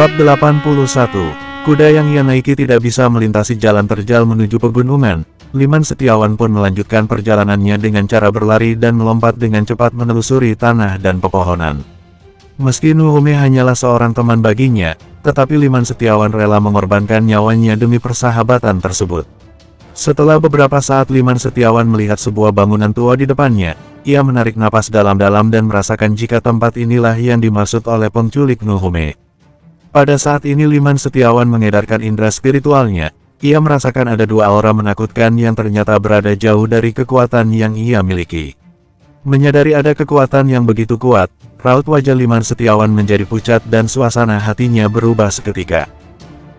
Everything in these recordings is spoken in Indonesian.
Bab 81, kuda yang ia naiki tidak bisa melintasi jalan terjal menuju pegunungan. Liman Setiawan pun melanjutkan perjalanannya dengan cara berlari dan melompat dengan cepat menelusuri tanah dan pepohonan. Meski Nuhume hanyalah seorang teman baginya, tetapi Liman Setiawan rela mengorbankan nyawanya demi persahabatan tersebut. Setelah beberapa saat Liman Setiawan melihat sebuah bangunan tua di depannya, ia menarik napas dalam-dalam dan merasakan jika tempat inilah yang dimaksud oleh penculik Nuhume. Pada saat ini Liman Setiawan mengedarkan indera spiritualnya. Ia merasakan ada dua aura menakutkan yang ternyata berada jauh dari kekuatan yang ia miliki. Menyadari ada kekuatan yang begitu kuat, raut wajah Liman Setiawan menjadi pucat dan suasana hatinya berubah seketika.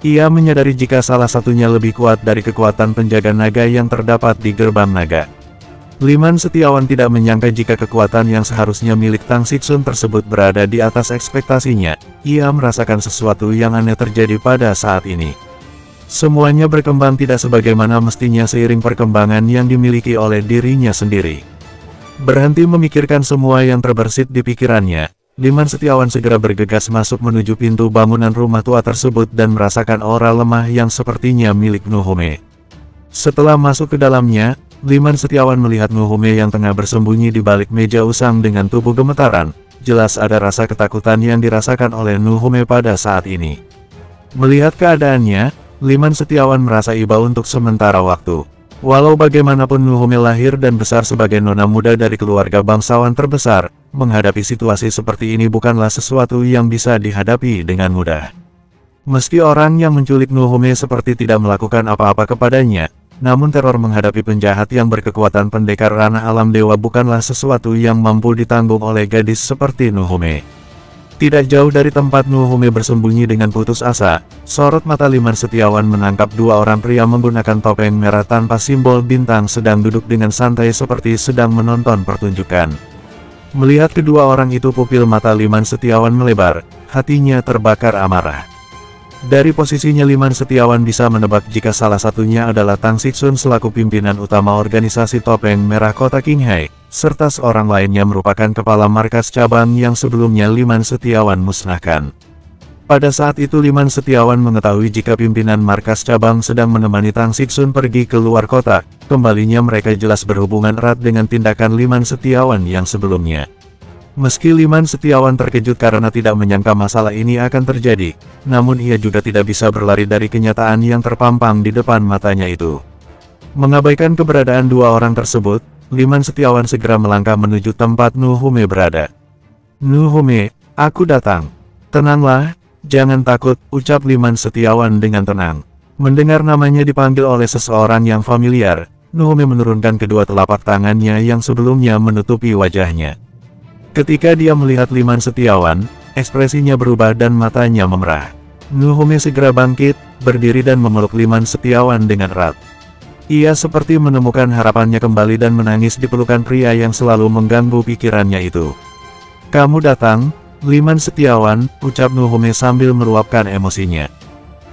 Ia menyadari jika salah satunya lebih kuat dari kekuatan penjaga naga yang terdapat di gerbang naga. Liman Setiawan tidak menyangka jika kekuatan yang seharusnya milik Tang Xixun tersebut berada di atas ekspektasinya. Ia merasakan sesuatu yang aneh terjadi pada saat ini. Semuanya berkembang tidak sebagaimana mestinya seiring perkembangan yang dimiliki oleh dirinya sendiri. Berhenti memikirkan semua yang terbersit di pikirannya, Liman Setiawan segera bergegas masuk menuju pintu bangunan rumah tua tersebut dan merasakan aura lemah yang sepertinya milik Nuhume. Setelah masuk ke dalamnya, Liman Setiawan melihat Nuhume yang tengah bersembunyi di balik meja usang dengan tubuh gemetaran. Jelas ada rasa ketakutan yang dirasakan oleh Nuhume pada saat ini. Melihat keadaannya, Liman Setiawan merasa iba untuk sementara waktu. Walau bagaimanapun Nuhume lahir dan besar sebagai nona muda dari keluarga bangsawan terbesar, menghadapi situasi seperti ini bukanlah sesuatu yang bisa dihadapi dengan mudah. Meski orang yang menculik Nuhume seperti tidak melakukan apa-apa kepadanya, namun teror menghadapi penjahat yang berkekuatan pendekar ranah alam dewa bukanlah sesuatu yang mampu ditanggung oleh gadis seperti Nuhume. Tidak jauh dari tempat Nuhume bersembunyi dengan putus asa, sorot mata Liman Setiawan menangkap dua orang pria menggunakan topeng merah tanpa simbol bintang sedang duduk dengan santai seperti sedang menonton pertunjukan. Melihat kedua orang itu pupil mata Liman Setiawan melebar, hatinya terbakar amarah. Dari posisinya Liman Setiawan bisa menebak jika salah satunya adalah Tang Xixun selaku pimpinan utama organisasi topeng merah kota Qinghai, serta seorang lainnya merupakan kepala markas cabang yang sebelumnya Liman Setiawan musnahkan. Pada saat itu Liman Setiawan mengetahui jika pimpinan markas cabang sedang menemani Tang Xixun pergi ke luar kota. Kembalinya mereka jelas berhubungan erat dengan tindakan Liman Setiawan yang sebelumnya. Meski Liman Setiawan terkejut karena tidak menyangka masalah ini akan terjadi, namun ia juga tidak bisa berlari dari kenyataan yang terpampang di depan matanya itu. Mengabaikan keberadaan dua orang tersebut, Liman Setiawan segera melangkah menuju tempat Nuhume berada. "Nuhume, aku datang. Tenanglah, jangan takut," ucap Liman Setiawan dengan tenang. Mendengar namanya dipanggil oleh seseorang yang familiar, Nuhume menurunkan kedua telapak tangannya yang sebelumnya menutupi wajahnya. Ketika dia melihat Liman Setiawan, ekspresinya berubah dan matanya memerah. Nuhume segera bangkit, berdiri dan memeluk Liman Setiawan dengan erat. Ia seperti menemukan harapannya kembali dan menangis di pelukan pria yang selalu mengganggu pikirannya itu. "Kamu datang, Liman Setiawan," ucap Nuhume sambil meluapkan emosinya.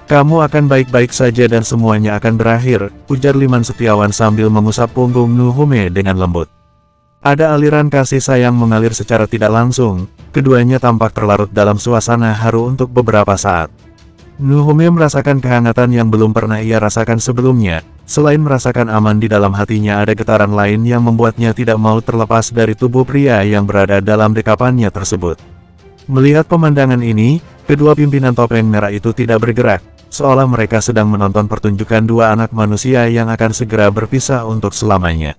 "Kamu akan baik-baik saja dan semuanya akan berakhir," ujar Liman Setiawan sambil mengusap punggung Nuhume dengan lembut. Ada aliran kasih sayang mengalir secara tidak langsung, keduanya tampak terlarut dalam suasana haru untuk beberapa saat. Nuhume merasakan kehangatan yang belum pernah ia rasakan sebelumnya. Selain merasakan aman di dalam hatinya, ada getaran lain yang membuatnya tidak mau terlepas dari tubuh pria yang berada dalam dekapannya tersebut. Melihat pemandangan ini, kedua pimpinan topeng merah itu tidak bergerak, seolah mereka sedang menonton pertunjukan dua anak manusia yang akan segera berpisah untuk selamanya.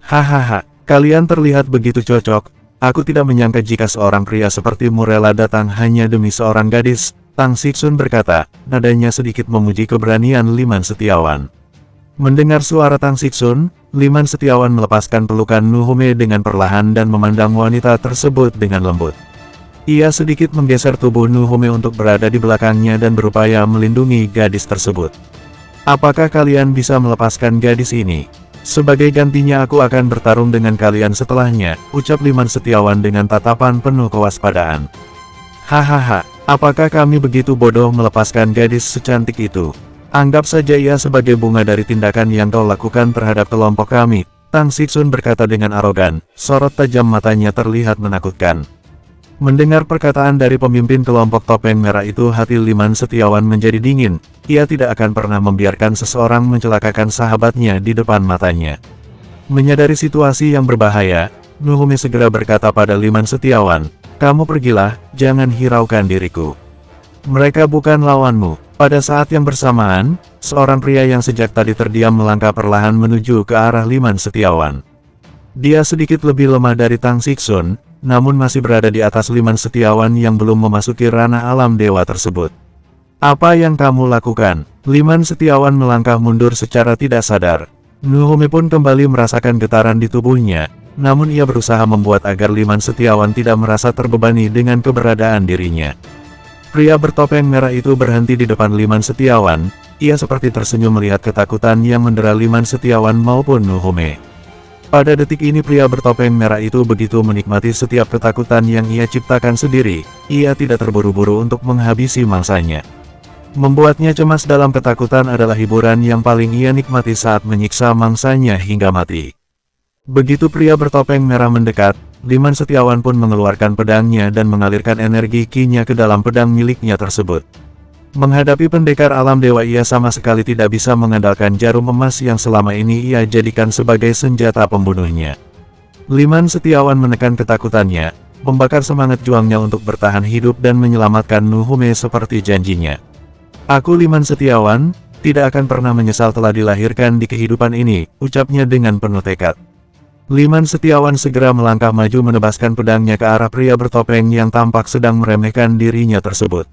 "Hahaha. Kalian terlihat begitu cocok. Aku tidak menyangka jika seorang pria sepertimu rela datang hanya demi seorang gadis," Tang Xixun berkata, nadanya sedikit memuji keberanian Liman Setiawan. Mendengar suara Tang Xixun, Liman Setiawan melepaskan pelukan Nuhume dengan perlahan dan memandang wanita tersebut dengan lembut. Ia sedikit menggeser tubuh Nuhume untuk berada di belakangnya dan berupaya melindungi gadis tersebut. "Apakah kalian bisa melepaskan gadis ini? Sebagai gantinya aku akan bertarung dengan kalian setelahnya," ucap Liman Setiawan dengan tatapan penuh kewaspadaan. "Hahaha, apakah kami begitu bodoh melepaskan gadis secantik itu? Anggap saja ia sebagai bunga dari tindakan yang kau lakukan terhadap kelompok kami," Tang Xixun berkata dengan arogan, sorot tajam matanya terlihat menakutkan. Mendengar perkataan dari pemimpin kelompok topeng merah itu, hati Liman Setiawan menjadi dingin. Ia tidak akan pernah membiarkan seseorang mencelakakan sahabatnya di depan matanya. Menyadari situasi yang berbahaya, Nuhume segera berkata pada Liman Setiawan, "Kamu pergilah, jangan hiraukan diriku. Mereka bukan lawanmu." Pada saat yang bersamaan, seorang pria yang sejak tadi terdiam melangkah perlahan menuju ke arah Liman Setiawan. Dia sedikit lebih lemah dari Tang Xixun, namun masih berada di atas Liman Setiawan yang belum memasuki ranah alam dewa tersebut. "Apa yang kamu lakukan?" Liman Setiawan melangkah mundur secara tidak sadar. Nuhume pun kembali merasakan getaran di tubuhnya, namun ia berusaha membuat agar Liman Setiawan tidak merasa terbebani dengan keberadaan dirinya. Pria bertopeng merah itu berhenti di depan Liman Setiawan. Ia seperti tersenyum melihat ketakutan yang mendera Liman Setiawan maupun Nuhume. Pada detik ini pria bertopeng merah itu begitu menikmati setiap ketakutan yang ia ciptakan sendiri. Ia tidak terburu-buru untuk menghabisi mangsanya. Membuatnya cemas dalam ketakutan adalah hiburan yang paling ia nikmati saat menyiksa mangsanya hingga mati. Begitu pria bertopeng merah mendekat, Liman Setiawan pun mengeluarkan pedangnya dan mengalirkan energi ki-nya ke dalam pedang miliknya tersebut. Menghadapi pendekar alam dewa, ia sama sekali tidak bisa mengandalkan jarum emas yang selama ini ia jadikan sebagai senjata pembunuhnya. Liman Setiawan menekan ketakutannya, membakar semangat juangnya untuk bertahan hidup dan menyelamatkan Nuhume seperti janjinya. "Aku Liman Setiawan, tidak akan pernah menyesal telah dilahirkan di kehidupan ini," ucapnya dengan penuh tekad. Liman Setiawan segera melangkah maju menebaskan pedangnya ke arah pria bertopeng yang tampak sedang meremehkan dirinya tersebut.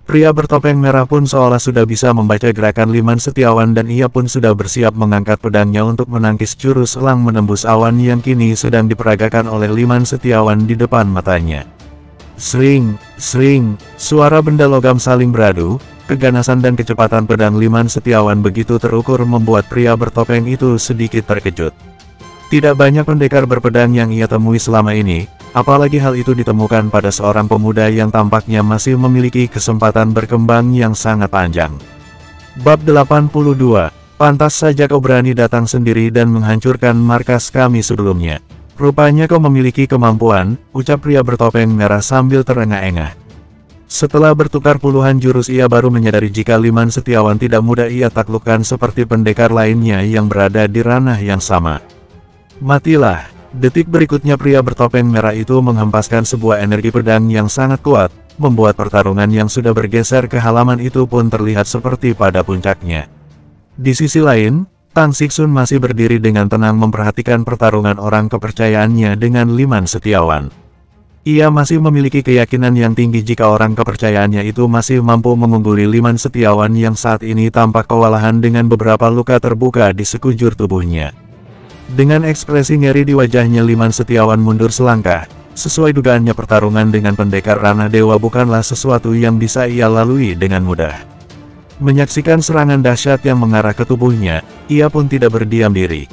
Pria bertopeng merah pun seolah sudah bisa membaca gerakan Liman Setiawan dan ia pun sudah bersiap mengangkat pedangnya untuk menangkis jurus elang menembus awan yang kini sedang diperagakan oleh Liman Setiawan di depan matanya. Sring, sring, suara benda logam saling beradu. Keganasan dan kecepatan pedang Liman Setiawan begitu terukur membuat pria bertopeng itu sedikit terkejut. Tidak banyak pendekar berpedang yang ia temui selama ini, apalagi hal itu ditemukan pada seorang pemuda yang tampaknya masih memiliki kesempatan berkembang yang sangat panjang. Bab 82, pantas saja kau berani datang sendiri dan menghancurkan markas kami sebelumnya. Rupanya kau memiliki kemampuan, ucap pria bertopeng merah sambil terengah-engah. Setelah bertukar puluhan jurus ia baru menyadari jika Liman Setiawan tidak mudah ia taklukkan seperti pendekar lainnya yang berada di ranah yang sama. "Matilah!" Detik berikutnya pria bertopeng merah itu menghempaskan sebuah energi pedang yang sangat kuat, membuat pertarungan yang sudah bergeser ke halaman itu pun terlihat seperti pada puncaknya. Di sisi lain, Tang Xixun masih berdiri dengan tenang memperhatikan pertarungan orang kepercayaannya dengan Liman Setiawan. Ia masih memiliki keyakinan yang tinggi jika orang kepercayaannya itu masih mampu mengungguli Liman Setiawan yang saat ini tampak kewalahan dengan beberapa luka terbuka di sekujur tubuhnya. Dengan ekspresi ngeri di wajahnya, Liman Setiawan mundur selangkah. Sesuai dugaannya, pertarungan dengan pendekar ranah dewa bukanlah sesuatu yang bisa ia lalui dengan mudah. Menyaksikan serangan dahsyat yang mengarah ke tubuhnya, ia pun tidak berdiam diri.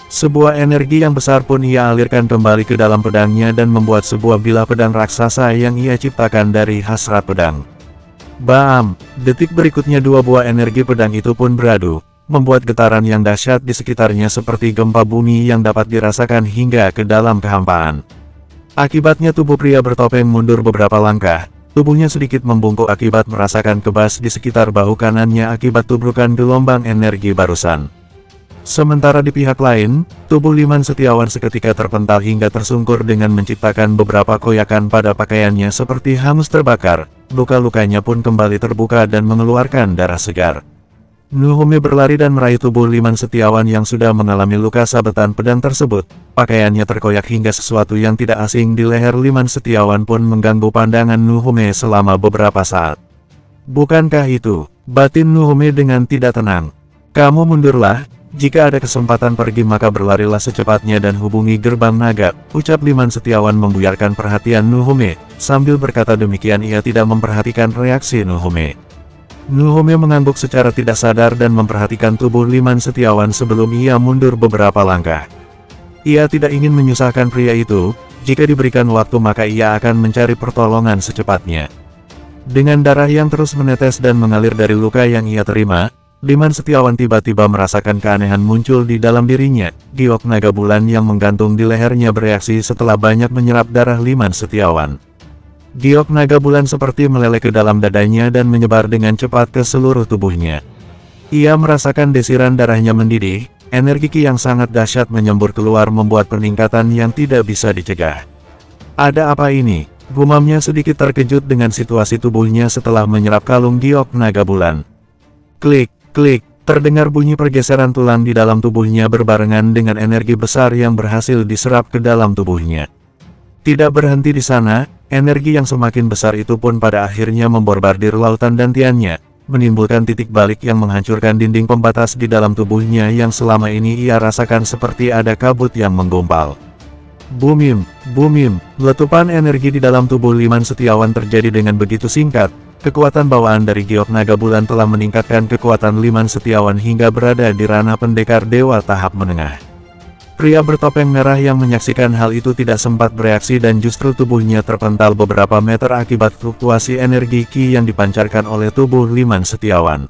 Sebuah energi yang besar pun ia alirkan kembali ke dalam pedangnya dan membuat sebuah bilah pedang raksasa yang ia ciptakan dari hasrat pedang. Bam! Detik berikutnya dua buah energi pedang itu pun beradu, membuat getaran yang dahsyat di sekitarnya seperti gempa bumi yang dapat dirasakan hingga ke dalam kehampaan. Akibatnya tubuh pria bertopeng mundur beberapa langkah, tubuhnya sedikit membungkuk akibat merasakan kebas di sekitar bahu kanannya akibat tubrukan gelombang energi barusan. Sementara di pihak lain, tubuh Liman Setiawan seketika terpental hingga tersungkur dengan menciptakan beberapa koyakan pada pakaiannya seperti hangus terbakar, luka-lukanya pun kembali terbuka dan mengeluarkan darah segar. Nuhume berlari dan meraih tubuh Liman Setiawan yang sudah mengalami luka sabetan pedang tersebut. Pakaiannya terkoyak hingga sesuatu yang tidak asing di leher Liman Setiawan pun mengganggu pandangan Nuhume selama beberapa saat. "Bukankah itu?" batin Nuhume dengan tidak tenang. "Kamu mundurlah, jika ada kesempatan pergi maka berlarilah secepatnya dan hubungi gerbang naga," ucap Liman Setiawan membuyarkan perhatian Nuhume. Sambil berkata demikian ia tidak memperhatikan reaksi Nuhume. Nuhume mengangguk secara tidak sadar dan memperhatikan tubuh Liman Setiawan sebelum ia mundur beberapa langkah. Ia tidak ingin menyusahkan pria itu, jika diberikan waktu maka ia akan mencari pertolongan secepatnya. Dengan darah yang terus menetes dan mengalir dari luka yang ia terima, Liman Setiawan tiba-tiba merasakan keanehan muncul di dalam dirinya. Giok naga bulan yang menggantung di lehernya bereaksi setelah banyak menyerap darah Liman Setiawan. Giok naga bulan seperti meleleh ke dalam dadanya dan menyebar dengan cepat ke seluruh tubuhnya. Ia merasakan desiran darahnya mendidih, energi ki yang sangat dahsyat menyembur keluar membuat peningkatan yang tidak bisa dicegah. Ada apa ini? Gumamnya sedikit terkejut dengan situasi tubuhnya setelah menyerap kalung giok naga bulan. Klik, klik, terdengar bunyi pergeseran tulang di dalam tubuhnya berbarengan dengan energi besar yang berhasil diserap ke dalam tubuhnya. Tidak berhenti di sana, energi yang semakin besar itu pun pada akhirnya memborbardir lautan dantiannya, menimbulkan titik balik yang menghancurkan dinding pembatas di dalam tubuhnya yang selama ini ia rasakan seperti ada kabut yang menggumpal. Bumim, bumim, letupan energi di dalam tubuh Liman Setiawan terjadi dengan begitu singkat. Kekuatan bawaan dari giok naga bulan telah meningkatkan kekuatan Liman Setiawan hingga berada di ranah pendekar dewa tahap menengah. Pria bertopeng merah yang menyaksikan hal itu tidak sempat bereaksi dan justru tubuhnya terpental beberapa meter akibat fluktuasi energi ki yang dipancarkan oleh tubuh Liman Setiawan.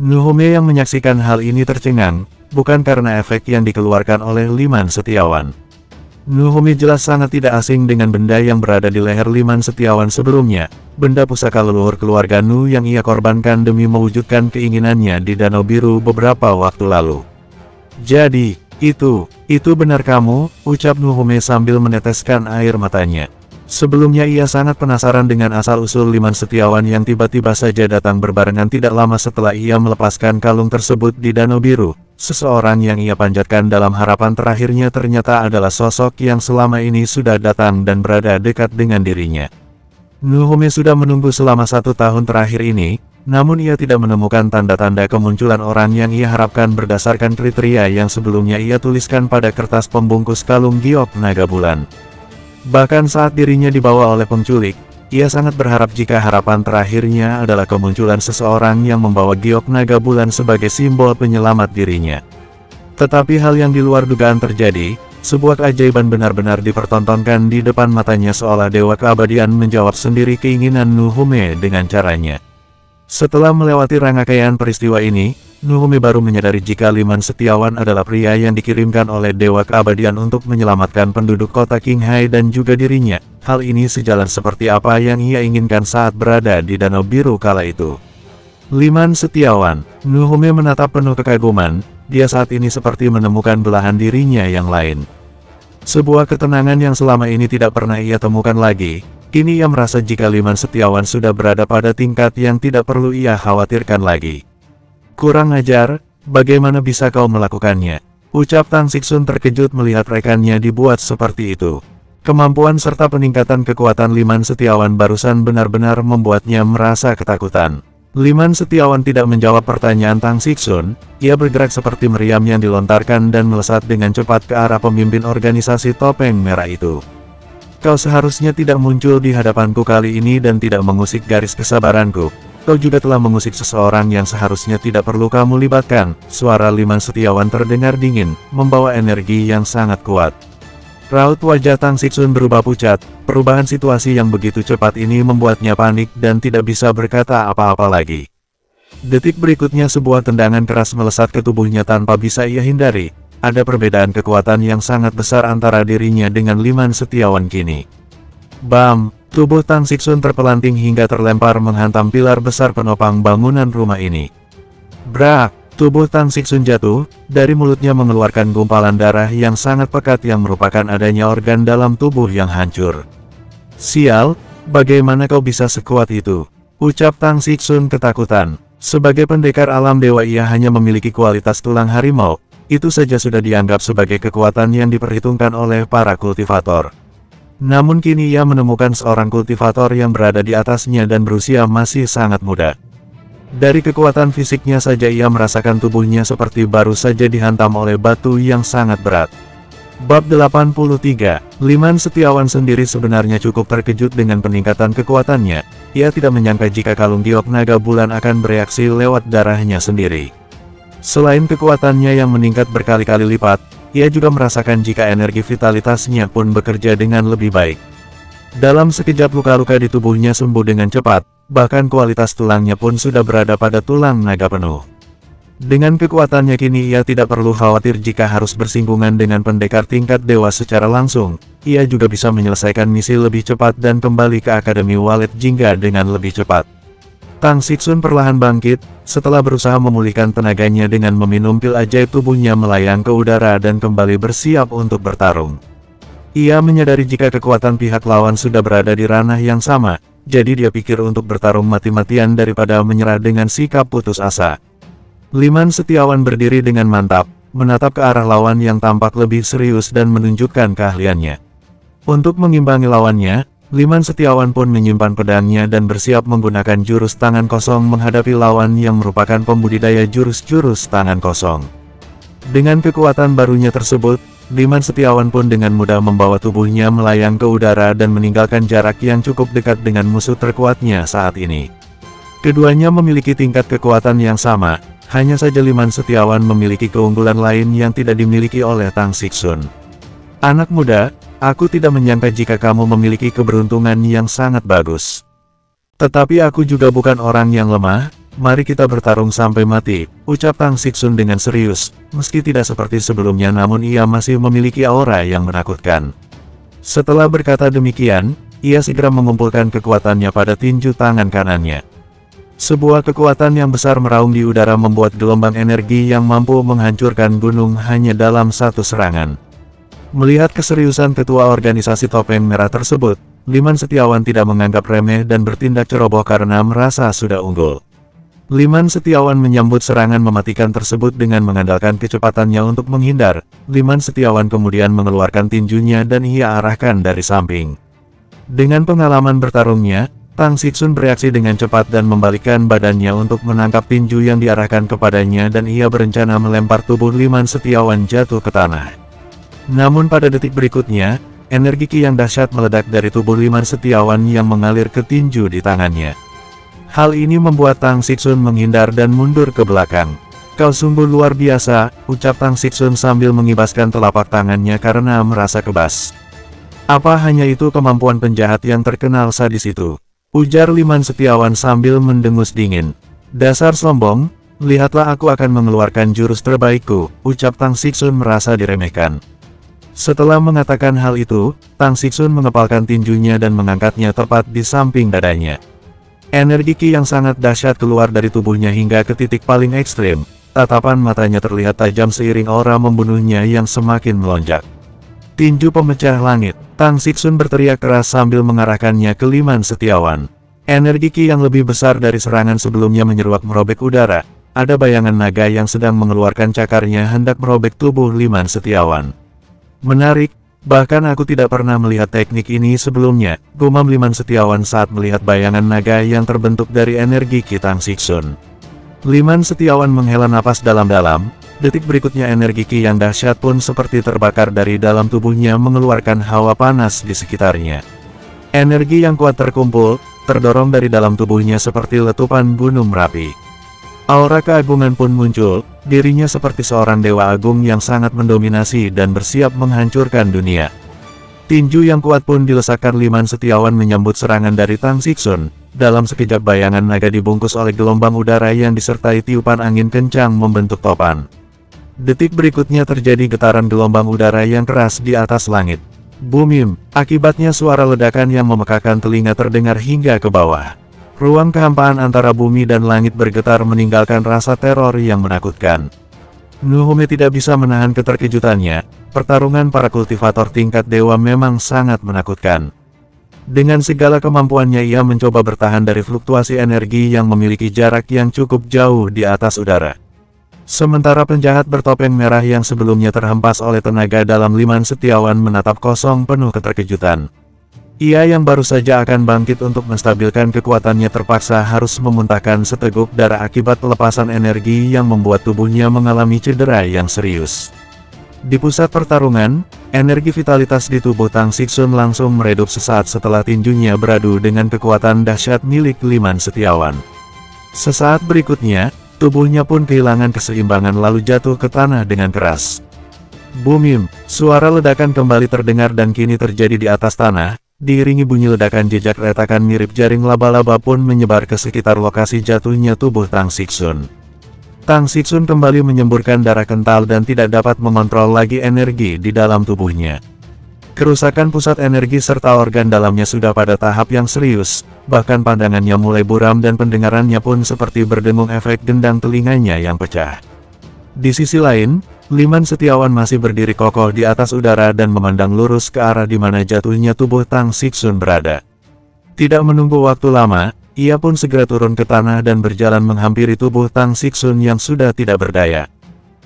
Nuhume yang menyaksikan hal ini tercengang, bukan karena efek yang dikeluarkan oleh Liman Setiawan. Nuhume jelas sangat tidak asing dengan benda yang berada di leher Liman Setiawan sebelumnya, benda pusaka leluhur keluarga Nu yang ia korbankan demi mewujudkan keinginannya di Danau Biru beberapa waktu lalu. Jadi, itu benar kamu, ucap Nuhume sambil meneteskan air matanya. Sebelumnya ia sangat penasaran dengan asal-usul Liman Setiawan yang tiba-tiba saja datang berbarengan tidak lama setelah ia melepaskan kalung tersebut di Danau Biru. Seseorang yang ia panjatkan dalam harapan terakhirnya ternyata adalah sosok yang selama ini sudah datang dan berada dekat dengan dirinya. Nuhume sudah menunggu selama 1 tahun terakhir ini, namun ia tidak menemukan tanda-tanda kemunculan orang yang ia harapkan berdasarkan kriteria yang sebelumnya ia tuliskan pada kertas pembungkus kalung giok naga bulan. Bahkan saat dirinya dibawa oleh penculik, ia sangat berharap jika harapan terakhirnya adalah kemunculan seseorang yang membawa giok naga bulan sebagai simbol penyelamat dirinya. Tetapi hal yang di luar dugaan terjadi, sebuah keajaiban benar-benar dipertontonkan di depan matanya seolah dewa keabadian menjawab sendiri keinginan Nuhume dengan caranya. Setelah melewati rangkaian peristiwa ini, Nuhume baru menyadari jika Liman Setiawan adalah pria yang dikirimkan oleh Dewa Keabadian untuk menyelamatkan penduduk kota Qinghai dan juga dirinya. Hal ini sejalan seperti apa yang ia inginkan saat berada di Danau Biru kala itu. Liman Setiawan, Nuhume menatap penuh kekaguman, dia saat ini seperti menemukan belahan dirinya yang lain. Sebuah ketenangan yang selama ini tidak pernah ia temukan lagi. Kini ia merasa jika Liman Setiawan sudah berada pada tingkat yang tidak perlu ia khawatirkan lagi. Kurang ajar, bagaimana bisa kau melakukannya? Ucap Tang Xixun terkejut melihat rekannya dibuat seperti itu. Kemampuan serta peningkatan kekuatan Liman Setiawan barusan benar-benar membuatnya merasa ketakutan. Liman Setiawan tidak menjawab pertanyaan Tang Xixun, ia bergerak seperti meriam yang dilontarkan dan melesat dengan cepat ke arah pemimpin organisasi topeng merah itu. Kau seharusnya tidak muncul di hadapanku kali ini dan tidak mengusik garis kesabaranku. Kau juga telah mengusik seseorang yang seharusnya tidak perlu kamu libatkan. Suara Liman Setiawan terdengar dingin, membawa energi yang sangat kuat. Raut wajah Tang Xixun berubah pucat, perubahan situasi yang begitu cepat ini membuatnya panik dan tidak bisa berkata apa-apa lagi. Detik berikutnya sebuah tendangan keras melesat ke tubuhnya tanpa bisa ia hindari. Ada perbedaan kekuatan yang sangat besar antara dirinya dengan Liman Setiawan kini. Bam! Tubuh Tang Xixun terpelanting hingga terlempar menghantam pilar besar penopang bangunan rumah ini. Brak! Tubuh Tang Xixun jatuh, dari mulutnya mengeluarkan gumpalan darah yang sangat pekat yang merupakan adanya organ dalam tubuh yang hancur. Sial, bagaimana kau bisa sekuat itu? Ucap Tang Xixun ketakutan. Sebagai pendekar alam dewa ia hanya memiliki kualitas tulang harimau. Itu saja sudah dianggap sebagai kekuatan yang diperhitungkan oleh para kultivator. Namun kini ia menemukan seorang kultivator yang berada di atasnya dan berusia masih sangat muda. Dari kekuatan fisiknya saja ia merasakan tubuhnya seperti baru saja dihantam oleh batu yang sangat berat. Bab 83, Liman Setiawan sendiri sebenarnya cukup terkejut dengan peningkatan kekuatannya. Ia tidak menyangka jika kalung giok naga bulan akan bereaksi lewat darahnya sendiri. Selain kekuatannya yang meningkat berkali-kali lipat, ia juga merasakan jika energi vitalitasnya pun bekerja dengan lebih baik. Dalam sekejap luka-luka di tubuhnya sembuh dengan cepat, bahkan kualitas tulangnya pun sudah berada pada tulang naga penuh. Dengan kekuatannya kini ia tidak perlu khawatir jika harus bersinggungan dengan pendekar tingkat dewa secara langsung. Ia juga bisa menyelesaikan misi lebih cepat dan kembali ke Akademi Walet Jingga dengan lebih cepat. Tang Sixun perlahan bangkit, setelah berusaha memulihkan tenaganya dengan meminum pil ajaib, tubuhnya melayang ke udara dan kembali bersiap untuk bertarung. Ia menyadari jika kekuatan pihak lawan sudah berada di ranah yang sama, jadi dia pikir untuk bertarung mati-matian daripada menyerah dengan sikap putus asa. Liman Setiawan berdiri dengan mantap, menatap ke arah lawan yang tampak lebih serius dan menunjukkan keahliannya. Untuk mengimbangi lawannya, Liman Setiawan pun menyimpan pedangnya dan bersiap menggunakan jurus tangan kosong menghadapi lawan yang merupakan pembudidaya jurus-jurus tangan kosong. Dengan kekuatan barunya tersebut, Liman Setiawan pun dengan mudah membawa tubuhnya melayang ke udara dan meninggalkan jarak yang cukup dekat dengan musuh terkuatnya saat ini. Keduanya memiliki tingkat kekuatan yang sama, hanya saja Liman Setiawan memiliki keunggulan lain yang tidak dimiliki oleh Tang Sixun. Anak muda, aku tidak menyangka jika kamu memiliki keberuntungan yang sangat bagus. Tetapi aku juga bukan orang yang lemah, mari kita bertarung sampai mati, ucap Tang Sixun dengan serius, meski tidak seperti sebelumnya namun ia masih memiliki aura yang menakutkan. Setelah berkata demikian, ia segera mengumpulkan kekuatannya pada tinju tangan kanannya. Sebuah kekuatan yang besar meraung di udara membuat gelombang energi yang mampu menghancurkan gunung hanya dalam satu serangan. Melihat keseriusan ketua organisasi topeng merah tersebut, Liman Setiawan tidak menganggap remeh dan bertindak ceroboh karena merasa sudah unggul. Liman Setiawan menyambut serangan mematikan tersebut dengan mengandalkan kecepatannya untuk menghindar. Liman Setiawan kemudian mengeluarkan tinjunya dan ia arahkan dari samping. Dengan pengalaman bertarungnya, Tang Sixun bereaksi dengan cepat dan membalikkan badannya untuk menangkap tinju yang diarahkan kepadanya dan ia berencana melempar tubuh Liman Setiawan jatuh ke tanah. Namun pada detik berikutnya, energi ki yang dahsyat meledak dari tubuh Liman Setiawan yang mengalir ke tinju di tangannya. Hal ini membuat Tang Sixun menghindar dan mundur ke belakang. Kau sungguh luar biasa, ucap Tang Sixun sambil mengibaskan telapak tangannya karena merasa kebas. Apa hanya itu kemampuan penjahat yang terkenal sadis itu? Ujar Liman Setiawan sambil mendengus dingin. Dasar sombong, lihatlah aku akan mengeluarkan jurus terbaikku, ucap Tang Sixun merasa diremehkan. Setelah mengatakan hal itu, Tang Sixun mengepalkan tinjunya dan mengangkatnya tepat di samping dadanya. Energi ki yang sangat dahsyat keluar dari tubuhnya hingga ke titik paling ekstrim, tatapan matanya terlihat tajam seiring aura membunuhnya yang semakin melonjak. Tinju pemecah langit, Tang Sixun berteriak keras sambil mengarahkannya ke Liman Setiawan. Energi ki yang lebih besar dari serangan sebelumnya menyeruak merobek udara. Ada bayangan naga yang sedang mengeluarkan cakarnya hendak merobek tubuh Liman Setiawan. Menarik, bahkan aku tidak pernah melihat teknik ini sebelumnya, gumam Liman Setiawan saat melihat bayangan naga yang terbentuk dari energi ki Tang Sixun. Liman Setiawan menghela napas dalam-dalam. Detik berikutnya energi ki yang dahsyat pun seperti terbakar dari dalam tubuhnya mengeluarkan hawa panas di sekitarnya. Energi yang kuat terkumpul, terdorong dari dalam tubuhnya seperti letupan gunung Merapi. Aura keagungan pun muncul, dirinya seperti seorang dewa agung yang sangat mendominasi dan bersiap menghancurkan dunia. Tinju yang kuat pun dilesakkan Liman Setiawan menyambut serangan dari Tang Sixun. Dalam sekejap bayangan naga dibungkus oleh gelombang udara yang disertai tiupan angin kencang membentuk topan. Detik berikutnya terjadi getaran gelombang udara yang keras di atas langit. Bumim, akibatnya suara ledakan yang memekakan telinga terdengar hingga ke bawah. Ruang kehampaan antara bumi dan langit bergetar meninggalkan rasa teror yang menakutkan. Nuhume tidak bisa menahan keterkejutannya, pertarungan para kultivator tingkat dewa memang sangat menakutkan. Dengan segala kemampuannya ia mencoba bertahan dari fluktuasi energi yang memiliki jarak yang cukup jauh di atas udara. Sementara penjahat bertopeng merah yang sebelumnya terhempas oleh tenaga dalam Liman Setiawan menatap kosong penuh keterkejutan. Ia yang baru saja akan bangkit untuk menstabilkan kekuatannya terpaksa harus memuntahkan seteguk darah akibat pelepasan energi yang membuat tubuhnya mengalami cedera yang serius. Di pusat pertarungan, energi vitalitas di tubuh Tang Sixun langsung meredup sesaat setelah tinjunya beradu dengan kekuatan dahsyat milik Liman Setiawan. Sesaat berikutnya, tubuhnya pun kehilangan keseimbangan lalu jatuh ke tanah dengan keras. Bumim, suara ledakan kembali terdengar dan kini terjadi di atas tanah, diiringi bunyi ledakan jejak retakan mirip jaring laba-laba pun menyebar ke sekitar lokasi jatuhnya tubuh Tang Sixun. Tang Xixun kembali menyemburkan darah kental dan tidak dapat mengontrol lagi energi di dalam tubuhnya. Kerusakan pusat energi serta organ dalamnya sudah pada tahap yang serius, bahkan pandangannya mulai buram dan pendengarannya pun seperti berdengung efek gendang telinganya yang pecah. Di sisi lain, Liman Setiawan masih berdiri kokoh di atas udara dan memandang lurus ke arah di mana jatuhnya tubuh Tang Xixun berada. Tidak menunggu waktu lama, ia pun segera turun ke tanah dan berjalan menghampiri tubuh Tang Xixun yang sudah tidak berdaya.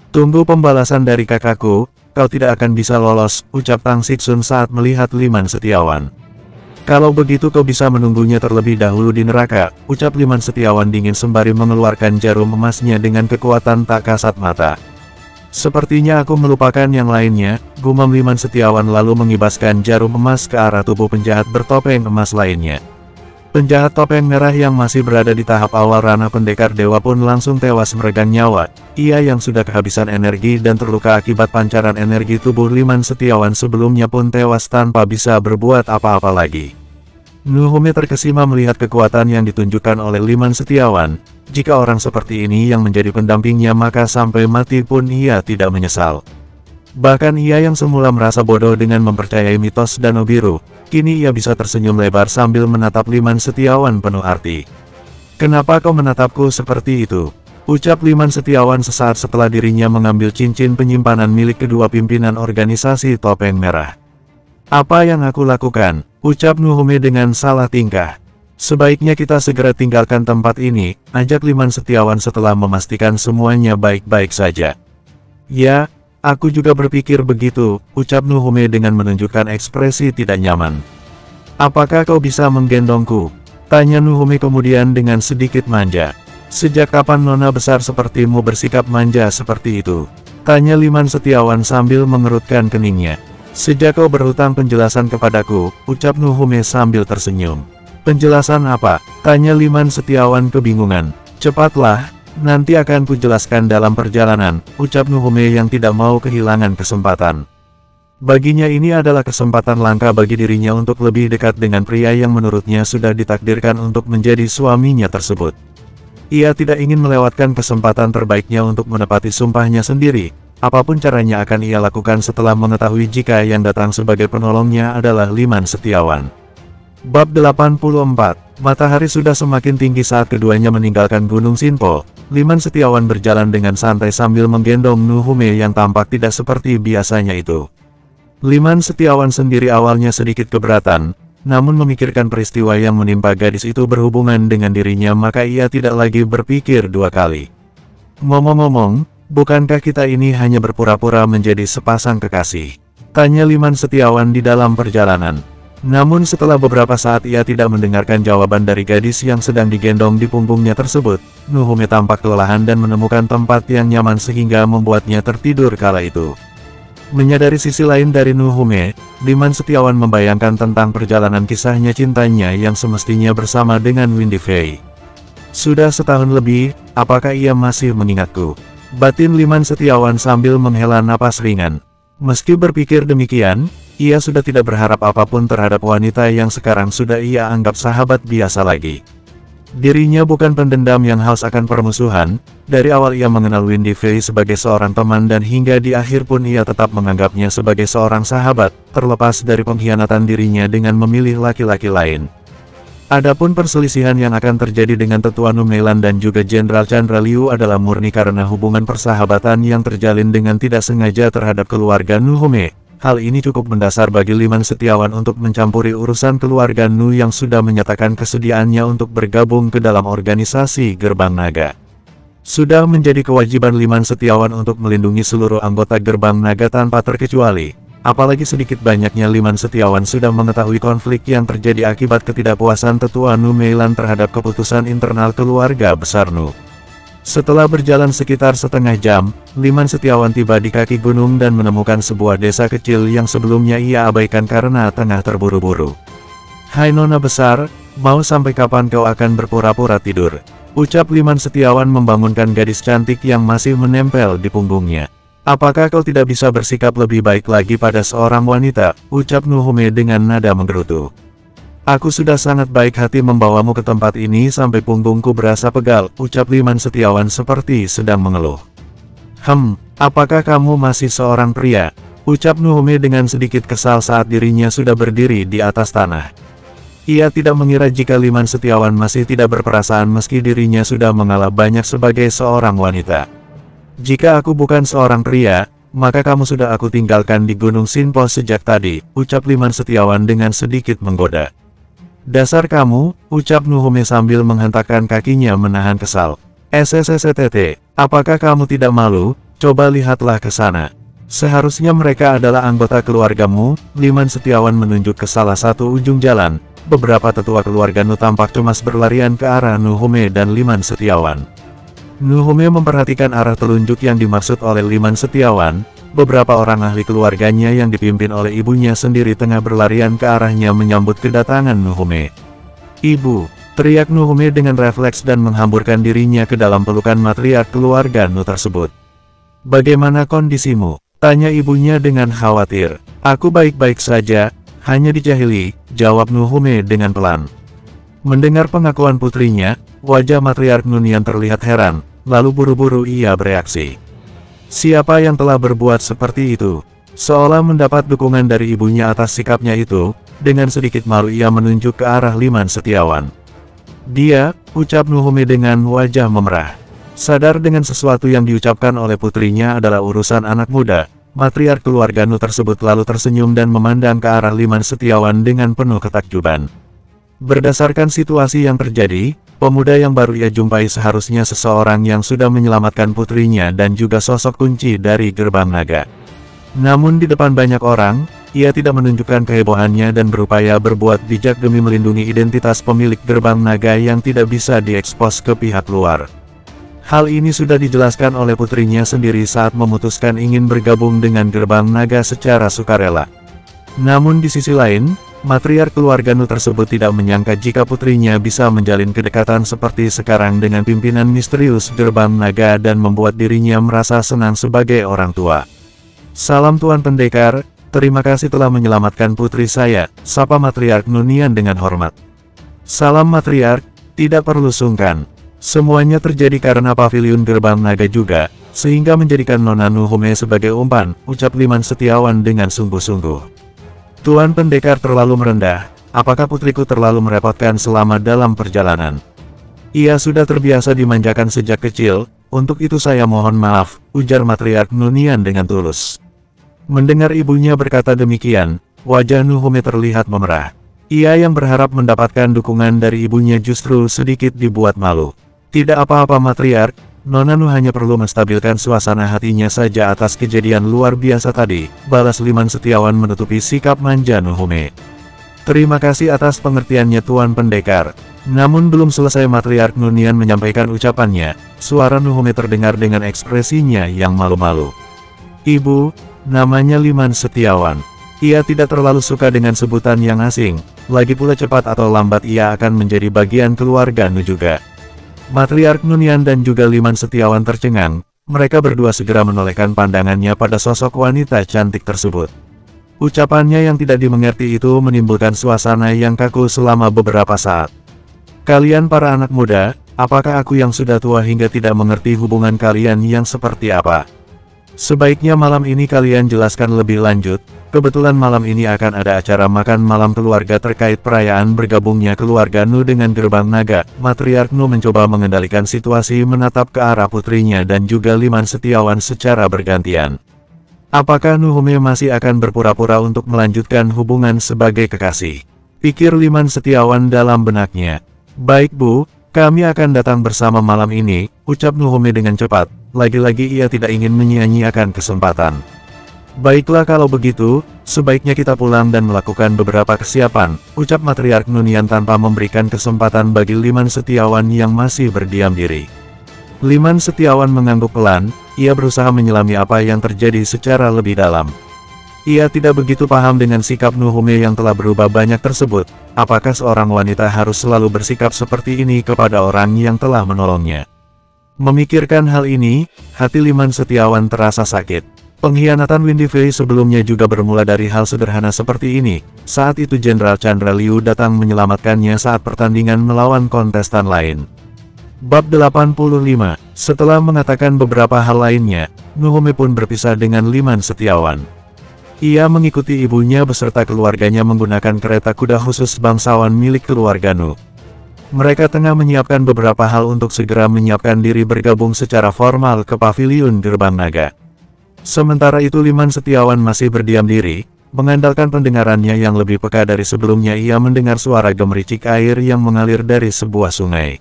"Tunggu pembalasan dari kakakku, kau tidak akan bisa lolos," ucap Tang Xixun saat melihat Liman Setiawan. "Kalau begitu kau bisa menunggunya terlebih dahulu di neraka," ucap Liman Setiawan dingin sembari mengeluarkan jarum emasnya dengan kekuatan tak kasat mata. "Sepertinya aku melupakan yang lainnya," gumam Liman Setiawan lalu mengibaskan jarum emas ke arah tubuh penjahat bertopeng emas lainnya. Penjahat topeng merah yang masih berada di tahap awal ranah pendekar dewa pun langsung tewas meregang nyawa. Ia yang sudah kehabisan energi dan terluka akibat pancaran energi tubuh Liman Setiawan sebelumnya pun tewas tanpa bisa berbuat apa-apa lagi. Nuhume terkesima melihat kekuatan yang ditunjukkan oleh Liman Setiawan. Jika orang seperti ini yang menjadi pendampingnya maka sampai mati pun ia tidak menyesal. Bahkan ia yang semula merasa bodoh dengan mempercayai mitos Danau Biru, kini ia bisa tersenyum lebar sambil menatap Liman Setiawan penuh arti. "Kenapa kau menatapku seperti itu?" ucap Liman Setiawan sesaat setelah dirinya mengambil cincin penyimpanan milik kedua pimpinan organisasi Topeng Merah. "Apa yang aku lakukan?" ucap Nuhume dengan salah tingkah. "Sebaiknya kita segera tinggalkan tempat ini," ajak Liman Setiawan setelah memastikan semuanya baik-baik saja. "Ya, aku juga berpikir begitu," ucap Nuhume dengan menunjukkan ekspresi tidak nyaman. "Apakah kau bisa menggendongku?" tanya Nuhume kemudian dengan sedikit manja. "Sejak kapan nona besar sepertimu bersikap manja seperti itu?" tanya Liman Setiawan sambil mengerutkan keningnya. "Sejak kau berhutang penjelasan kepadaku," ucap Nuhume sambil tersenyum. "Penjelasan apa?" tanya Liman Setiawan kebingungan. "Cepatlah, nanti akan kujelaskan dalam perjalanan," ucap Nuhume yang tidak mau kehilangan kesempatan. Baginya ini adalah kesempatan langka bagi dirinya untuk lebih dekat dengan pria yang menurutnya sudah ditakdirkan untuk menjadi suaminya tersebut. Ia tidak ingin melewatkan kesempatan terbaiknya untuk menepati sumpahnya sendiri. Apapun caranya akan ia lakukan setelah mengetahui jika yang datang sebagai penolongnya adalah Liman Setiawan. Bab 84. Matahari sudah semakin tinggi saat keduanya meninggalkan Gunung Sinpo. Liman Setiawan berjalan dengan santai sambil menggendong Nuhume yang tampak tidak seperti biasanya itu. Liman Setiawan sendiri awalnya sedikit keberatan, namun memikirkan peristiwa yang menimpa gadis itu berhubungan dengan dirinya maka ia tidak lagi berpikir dua kali. "Ngomong-ngomong, bukankah kita ini hanya berpura-pura menjadi sepasang kekasih?" tanya Liman Setiawan di dalam perjalanan. Namun setelah beberapa saat ia tidak mendengarkan jawaban dari gadis yang sedang digendong di punggungnya tersebut, Nuhume tampak kelelahan dan menemukan tempat yang nyaman sehingga membuatnya tertidur kala itu. Menyadari sisi lain dari Nuhume, Liman Setiawan membayangkan tentang perjalanan kisahnya cintanya yang semestinya bersama dengan Windy Fei. "Sudah setahun lebih, apakah ia masih mengingatku?" batin Liman Setiawan sambil menghela napas ringan. Meski berpikir demikian, ia sudah tidak berharap apapun terhadap wanita yang sekarang sudah ia anggap sahabat biasa lagi. Dirinya bukan pendendam yang haus akan permusuhan. Dari awal ia mengenal Windy Fei sebagai seorang teman dan hingga di akhir pun ia tetap menganggapnya sebagai seorang sahabat, terlepas dari pengkhianatan dirinya dengan memilih laki-laki lain. Adapun perselisihan yang akan terjadi dengan Tetua Numeilan dan juga Jenderal Chandra Liu adalah murni karena hubungan persahabatan yang terjalin dengan tidak sengaja terhadap keluarga Nuhume. Hal ini cukup mendasar bagi Liman Setiawan untuk mencampuri urusan keluarga Nu yang sudah menyatakan kesediaannya untuk bergabung ke dalam organisasi Gerbang Naga. Sudah menjadi kewajiban Liman Setiawan untuk melindungi seluruh anggota Gerbang Naga tanpa terkecuali. Apalagi sedikit banyaknya Liman Setiawan sudah mengetahui konflik yang terjadi akibat ketidakpuasan Tetua Numeilan terhadap keputusan internal keluarga besar Nu. Setelah berjalan sekitar setengah jam, Liman Setiawan tiba di kaki gunung dan menemukan sebuah desa kecil yang sebelumnya ia abaikan karena tengah terburu-buru. "Hai Nona besar, mau sampai kapan kau akan berpura-pura tidur?" ucap Liman Setiawan membangunkan gadis cantik yang masih menempel di punggungnya. "Apakah kau tidak bisa bersikap lebih baik lagi pada seorang wanita?" ucap Nuhume dengan nada menggerutu. Aku sudah sangat baik hati membawamu ke tempat ini sampai punggungku berasa pegal, ucap Liman Setiawan seperti sedang mengeluh. Apakah kamu masih seorang pria? Ucap Nuhume dengan sedikit kesal saat dirinya sudah berdiri di atas tanah. Ia tidak mengira jika Liman Setiawan masih tidak berperasaan meski dirinya sudah mengalah banyak sebagai seorang wanita. Jika aku bukan seorang pria, maka kamu sudah aku tinggalkan di Gunung Sinpo sejak tadi, ucap Liman Setiawan dengan sedikit menggoda. Dasar kamu, ucap Nuhume sambil menghentakkan kakinya menahan kesal. SSSTT, apakah kamu tidak malu? Coba lihatlah ke sana. Seharusnya mereka adalah anggota keluargamu. Liman Setiawan menunjuk ke salah satu ujung jalan. Beberapa tetua keluarga Nu tampak cemas berlarian ke arah Nuhume dan Liman Setiawan. Nuhume memperhatikan arah telunjuk yang dimaksud oleh Liman Setiawan. Beberapa orang ahli keluarganya yang dipimpin oleh ibunya sendiri tengah berlarian ke arahnya menyambut kedatangan Nuhume. Ibu, teriak Nuhume dengan refleks dan menghamburkan dirinya ke dalam pelukan matriark keluarga Nu tersebut. Bagaimana kondisimu? Tanya ibunya dengan khawatir. Aku baik-baik saja, hanya dijahili, jawab Nuhume dengan pelan. Mendengar pengakuan putrinya, wajah matriark Nunian terlihat heran, lalu buru-buru ia bereaksi. Siapa yang telah berbuat seperti itu? Seolah mendapat dukungan dari ibunya atas sikapnya itu, dengan sedikit malu ia menunjuk ke arah Liman Setiawan. Dia, ucap Nuhume dengan wajah memerah. Sadar dengan sesuatu yang diucapkan oleh putrinya adalah urusan anak muda, matriark keluarga Nu tersebut lalu tersenyum dan memandang ke arah Liman Setiawan dengan penuh ketakjuban. Berdasarkan situasi yang terjadi, pemuda yang baru ia jumpai seharusnya seseorang yang sudah menyelamatkan putrinya dan juga sosok kunci dari gerbang naga. Namun di depan banyak orang, ia tidak menunjukkan kehebohannya dan berupaya berbuat bijak demi melindungi identitas pemilik gerbang naga yang tidak bisa diekspos ke pihak luar. Hal ini sudah dijelaskan oleh putrinya sendiri saat memutuskan ingin bergabung dengan gerbang naga secara sukarela. Namun di sisi lain, matriark keluarga Nu tersebut tidak menyangka jika putrinya bisa menjalin kedekatan seperti sekarang dengan pimpinan misterius gerbang naga dan membuat dirinya merasa senang sebagai orang tua. Salam Tuan Pendekar, terima kasih telah menyelamatkan putri saya, sapa matriark Nunian dengan hormat. Salam matriark, tidak perlu sungkan. Semuanya terjadi karena pavilion gerbang naga juga, sehingga menjadikan Nona Nuhume sebagai umpan, ucap Liman Setiawan dengan sungguh-sungguh. Tuan Pendekar terlalu merendah, apakah putriku terlalu merepotkan selama dalam perjalanan? Ia sudah terbiasa dimanjakan sejak kecil, untuk itu saya mohon maaf, ujar matriark Nunian dengan tulus. Mendengar ibunya berkata demikian, wajah Nuhume terlihat memerah. Ia yang berharap mendapatkan dukungan dari ibunya justru sedikit dibuat malu. Tidak apa-apa matriark, Nona Nu hanya perlu menstabilkan suasana hatinya saja atas kejadian luar biasa tadi, balas Liman Setiawan menutupi sikap manja Nuhume. Terima kasih atas pengertiannya Tuan Pendekar. Namun belum selesai matriark Nunian menyampaikan ucapannya, suara Nuhume terdengar dengan ekspresinya yang malu-malu. Ibu, namanya Liman Setiawan. Ia tidak terlalu suka dengan sebutan yang asing, lagi pula cepat atau lambat ia akan menjadi bagian keluarga Nu juga. Matriark Nunian dan juga Liman Setiawan tercengang, mereka berdua segera menolehkan pandangannya pada sosok wanita cantik tersebut. Ucapannya yang tidak dimengerti itu menimbulkan suasana yang kaku selama beberapa saat. Kalian para anak muda, apakah aku yang sudah tua hingga tidak mengerti hubungan kalian yang seperti apa? Sebaiknya malam ini kalian jelaskan lebih lanjut. Kebetulan malam ini akan ada acara makan malam keluarga terkait perayaan bergabungnya keluarga Nu dengan gerbang naga. Matriark Nu mencoba mengendalikan situasi menatap ke arah putrinya dan juga Liman Setiawan secara bergantian. Apakah Nuhume masih akan berpura-pura untuk melanjutkan hubungan sebagai kekasih? Pikir Liman Setiawan dalam benaknya. Baik Bu, kami akan datang bersama malam ini, ucap Nuhume dengan cepat. Lagi-lagi ia tidak ingin menyia-nyiakan kesempatan. Baiklah kalau begitu, sebaiknya kita pulang dan melakukan beberapa kesiapan, ucap matriark Nunian tanpa memberikan kesempatan bagi Liman Setiawan yang masih berdiam diri. Liman Setiawan mengangguk pelan, ia berusaha menyelami apa yang terjadi secara lebih dalam. Ia tidak begitu paham dengan sikap Nuhume yang telah berubah banyak tersebut, apakah seorang wanita harus selalu bersikap seperti ini kepada orang yang telah menolongnya. Memikirkan hal ini, hati Liman Setiawan terasa sakit. Pengkhianatan Windy Fei sebelumnya juga bermula dari hal sederhana seperti ini. Saat itu Jenderal Chandra Liu datang menyelamatkannya saat pertandingan melawan kontestan lain. Bab 85. Setelah mengatakan beberapa hal lainnya, Nuhome pun berpisah dengan Liman Setiawan. Ia mengikuti ibunya beserta keluarganya menggunakan kereta kuda khusus bangsawan milik keluarga Nu. Mereka tengah menyiapkan beberapa hal untuk segera menyiapkan diri bergabung secara formal ke Paviliun Gerbang Naga. Sementara itu Liman Setiawan masih berdiam diri, mengandalkan pendengarannya yang lebih peka dari sebelumnya. Ia mendengar suara gemericik air yang mengalir dari sebuah sungai.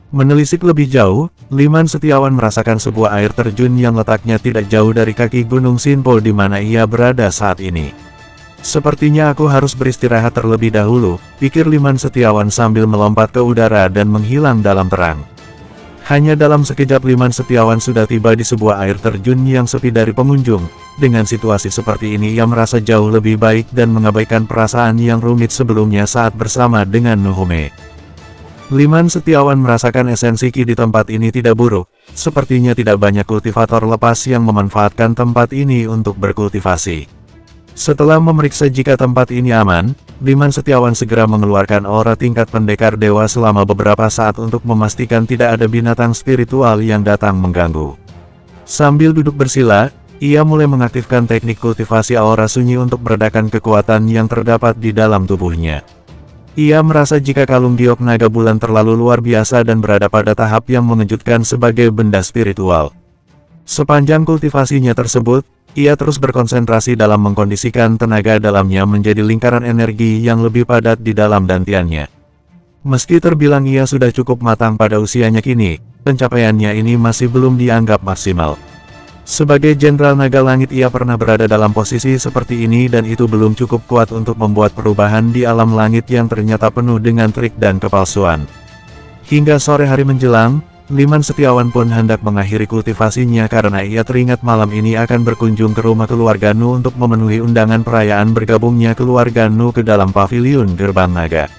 Menelisik lebih jauh, Liman Setiawan merasakan sebuah air terjun yang letaknya tidak jauh dari kaki Gunung Sinpo di mana ia berada saat ini. Sepertinya aku harus beristirahat terlebih dahulu, pikir Liman Setiawan sambil melompat ke udara dan menghilang dalam terang. Hanya dalam sekejap Liman Setiawan sudah tiba di sebuah air terjun yang sepi dari pengunjung. Dengan situasi seperti ini ia merasa jauh lebih baik dan mengabaikan perasaan yang rumit sebelumnya saat bersama dengan Nuhome. Liman Setiawan merasakan esensi Qi di tempat ini tidak buruk, sepertinya tidak banyak kultivator lepas yang memanfaatkan tempat ini untuk berkultivasi. Setelah memeriksa jika tempat ini aman, Liman Setiawan segera mengeluarkan aura tingkat pendekar dewa selama beberapa saat untuk memastikan tidak ada binatang spiritual yang datang mengganggu. Sambil duduk bersila, ia mulai mengaktifkan teknik kultivasi aura sunyi untuk meredakan kekuatan yang terdapat di dalam tubuhnya. Ia merasa jika kalung giok naga bulan terlalu luar biasa dan berada pada tahap yang mengejutkan sebagai benda spiritual. Sepanjang kultivasinya tersebut, ia terus berkonsentrasi dalam mengkondisikan tenaga dalamnya menjadi lingkaran energi yang lebih padat di dalam dantiannya. Meski terbilang ia sudah cukup matang pada usianya kini, pencapaiannya ini masih belum dianggap maksimal. Sebagai Jenderal Naga Langit ia pernah berada dalam posisi seperti ini dan itu belum cukup kuat untuk membuat perubahan di alam langit yang ternyata penuh dengan trik dan kepalsuan. Hingga sore hari menjelang, Liman Setiawan pun hendak mengakhiri kultivasinya karena ia teringat malam ini akan berkunjung ke rumah keluarga Nu untuk memenuhi undangan perayaan bergabungnya keluarga Nu ke dalam Paviliun Gerbang Naga.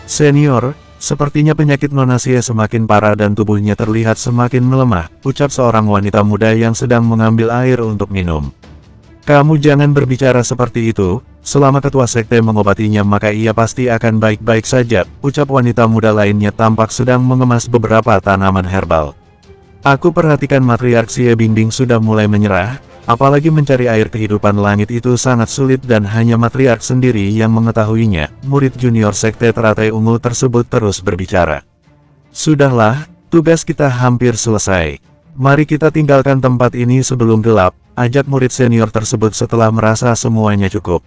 Senior, sepertinya penyakit Nona Xie semakin parah dan tubuhnya terlihat semakin melemah, ucap seorang wanita muda yang sedang mengambil air untuk minum. Kamu jangan berbicara seperti itu, selama ketua sekte mengobatinya maka ia pasti akan baik-baik saja, ucap wanita muda lainnya tampak sedang mengemas beberapa tanaman herbal. Aku perhatikan matriark Xie Bingbing sudah mulai menyerah, apalagi mencari air kehidupan langit itu sangat sulit dan hanya matriark sendiri yang mengetahuinya. Murid junior sekte teratai ungu tersebut terus berbicara. Sudahlah, tugas kita hampir selesai. Mari kita tinggalkan tempat ini sebelum gelap, ajak murid senior tersebut setelah merasa semuanya cukup.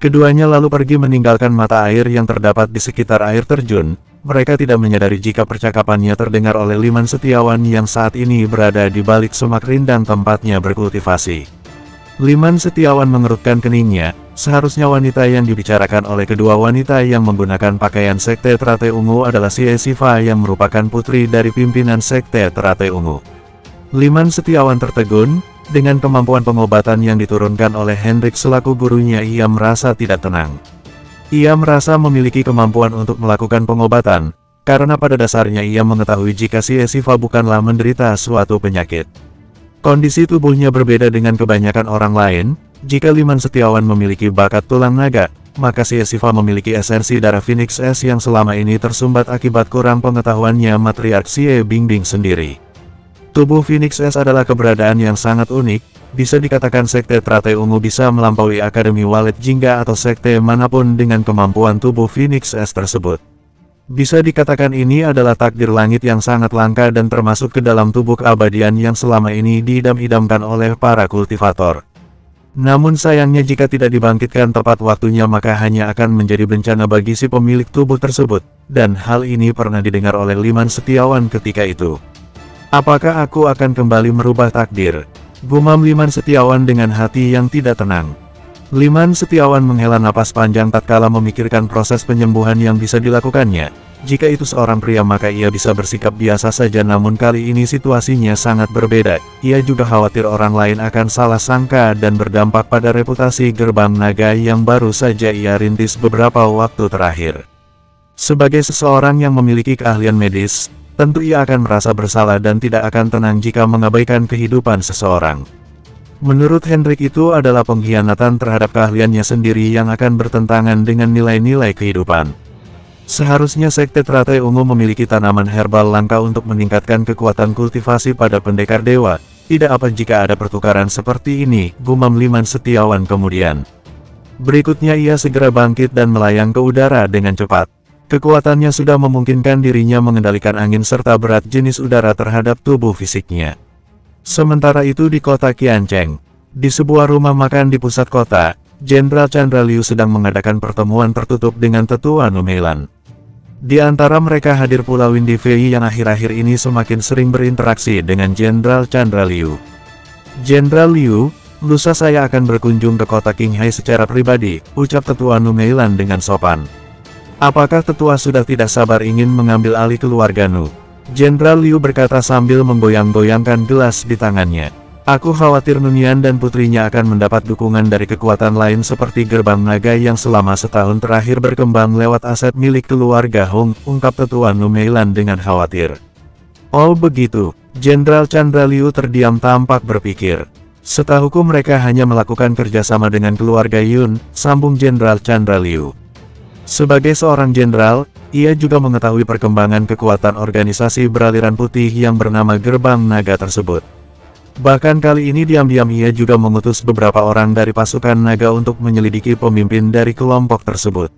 Keduanya lalu pergi meninggalkan mata air yang terdapat di sekitar air terjun. Mereka tidak menyadari jika percakapannya terdengar oleh Liman Setiawan yang saat ini berada di balik semak rindang tempatnya berkultivasi. Liman Setiawan mengerutkan keningnya, seharusnya wanita yang dibicarakan oleh kedua wanita yang menggunakan pakaian sekte teratai ungu adalah Xie Sifa yang merupakan putri dari pimpinan sekte teratai ungu. Liman Setiawan tertegun, dengan kemampuan pengobatan yang diturunkan oleh Hendrik selaku gurunya ia merasa tidak tenang. Ia merasa memiliki kemampuan untuk melakukan pengobatan, karena pada dasarnya ia mengetahui jika Xie Sifa bukanlah menderita suatu penyakit. Kondisi tubuhnya berbeda dengan kebanyakan orang lain, jika Liman Setiawan memiliki bakat tulang naga, maka Xie Sifa memiliki esensi darah Phoenix S yang selama ini tersumbat akibat kurang pengetahuannya matriark Xie Bingbing sendiri. Tubuh Phoenix S adalah keberadaan yang sangat unik, bisa dikatakan sekte teratai ungu bisa melampaui Akademi Walet Jingga atau sekte manapun dengan kemampuan tubuh Phoenix S tersebut. Bisa dikatakan ini adalah takdir langit yang sangat langka dan termasuk ke dalam tubuh keabadian yang selama ini diidam-idamkan oleh para kultivator. Namun sayangnya jika tidak dibangkitkan tepat waktunya maka hanya akan menjadi bencana bagi si pemilik tubuh tersebut, dan hal ini pernah didengar oleh Liman Setiawan ketika itu. Apakah aku akan kembali merubah takdir? Gumam Liman Setiawan dengan hati yang tidak tenang. Liman Setiawan menghela napas panjang tatkala memikirkan proses penyembuhan yang bisa dilakukannya. Jika itu seorang pria maka ia bisa bersikap biasa saja, namun kali ini situasinya sangat berbeda. Ia juga khawatir orang lain akan salah sangka dan berdampak pada reputasi Gerbang Naga yang baru saja ia rintis beberapa waktu terakhir. Sebagai seseorang yang memiliki keahlian medis, tentu ia akan merasa bersalah dan tidak akan tenang jika mengabaikan kehidupan seseorang. Menurut Hendrik itu adalah pengkhianatan terhadap keahliannya sendiri yang akan bertentangan dengan nilai-nilai kehidupan. Seharusnya Sekte Teratai Ungu memiliki tanaman herbal langka untuk meningkatkan kekuatan kultivasi pada pendekar dewa. Tidak apa jika ada pertukaran seperti ini, gumam Liman Setiawan kemudian. Berikutnya ia segera bangkit dan melayang ke udara dengan cepat. Kekuatannya sudah memungkinkan dirinya mengendalikan angin serta berat jenis udara terhadap tubuh fisiknya. Sementara itu di kota Qiancheng, di sebuah rumah makan di pusat kota, Jenderal Chandra Liu sedang mengadakan pertemuan tertutup dengan Tetua Numeilan. Di antara mereka hadir pula Windy Fei yang akhir-akhir ini semakin sering berinteraksi dengan Jenderal Chandra Liu. Jenderal Liu, lusa saya akan berkunjung ke kota Qinghai secara pribadi, ucap Tetua Numeilan dengan sopan. Apakah Tetua sudah tidak sabar ingin mengambil alih keluarga Nu? Jenderal Liu berkata sambil menggoyang-goyangkan gelas di tangannya. Aku khawatir Nunyan dan putrinya akan mendapat dukungan dari kekuatan lain seperti Gerbang Naga yang selama setahun terakhir berkembang lewat aset milik keluarga Hong, ungkap Tetua Numeilan dengan khawatir. Oh begitu, Jenderal Chandra Liu terdiam tampak berpikir. Setahuku mereka hanya melakukan kerjasama dengan keluarga Yun, sambung Jenderal Chandra Liu. Sebagai seorang jenderal, ia juga mengetahui perkembangan kekuatan organisasi beraliran putih yang bernama Gerbang Naga tersebut. Bahkan kali ini diam-diam ia juga mengutus beberapa orang dari pasukan naga untuk menyelidiki pemimpin dari kelompok tersebut.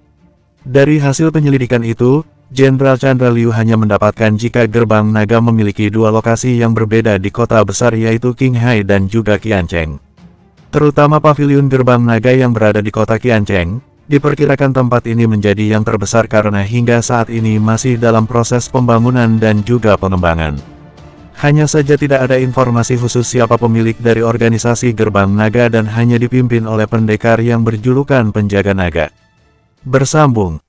Dari hasil penyelidikan itu, Jenderal Chandra Liu hanya mendapatkan jika Gerbang Naga memiliki dua lokasi yang berbeda di kota besar yaitu Qinghai dan juga Qiancheng. Terutama pavilion Gerbang Naga yang berada di kota Qiancheng. Diperkirakan tempat ini menjadi yang terbesar karena hingga saat ini masih dalam proses pembangunan dan juga pengembangan. Hanya saja tidak ada informasi khusus siapa pemilik dari organisasi Gerbang Naga dan hanya dipimpin oleh pendekar yang berjulukan Penjaga Naga. Bersambung,